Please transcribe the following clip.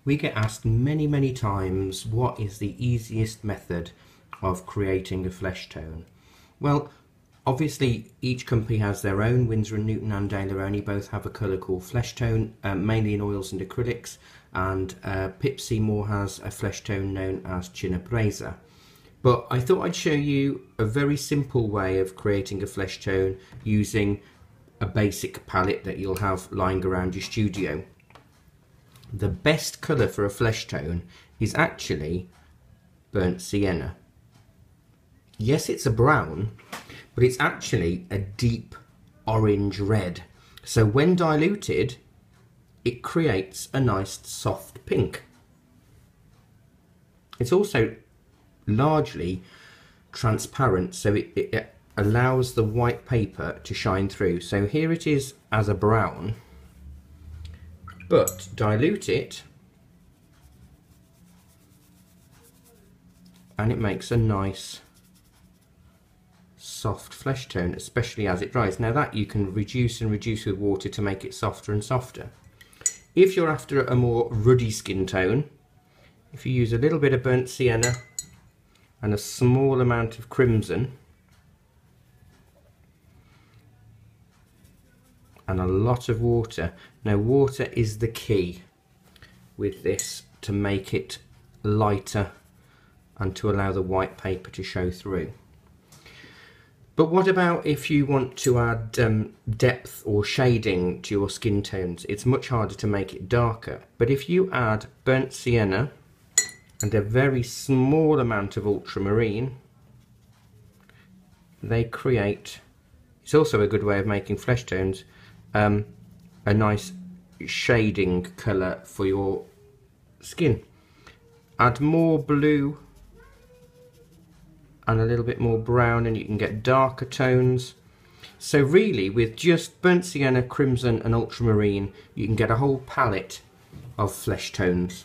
We get asked many times what is the easiest method of creating a flesh tone. Well, obviously each company has their own. Winsor & Newton and Daler-Rowney both have a colour called flesh tone, mainly in oils and acrylics, and Pip Seymour has a flesh tone known as Chinopresa. But I thought I'd show you a very simple way of creating a flesh tone using a basic palette that you'll have lying around your studio. The best colour for a flesh tone is actually burnt sienna. Yes, it's a brown, but it's actually a deep orange red. So when diluted, it creates a nice soft pink. It's also largely transparent, so it allows the white paper to shine through. So here it is as a brown, but dilute it and it makes a nice soft flesh tone, especially as it dries. Now that you can reduce and reduce with water to make it softer and softer. If you're after a more ruddy skin tone, if you use a little bit of burnt sienna and a small amount of crimson and a lot of water. Now water is the key with this to make it lighter and to allow the white paper to show through. But what about if you want to add depth or shading to your skin tones? It's much harder to make it darker, but if you add burnt sienna and a very small amount of ultramarine, they create, it's also a good way of making flesh tones, a nice shading colour for your skin. Add more blue and a little bit more brown and you can get darker tones. So really with just burnt sienna, crimson and ultramarine you can get a whole palette of flesh tones.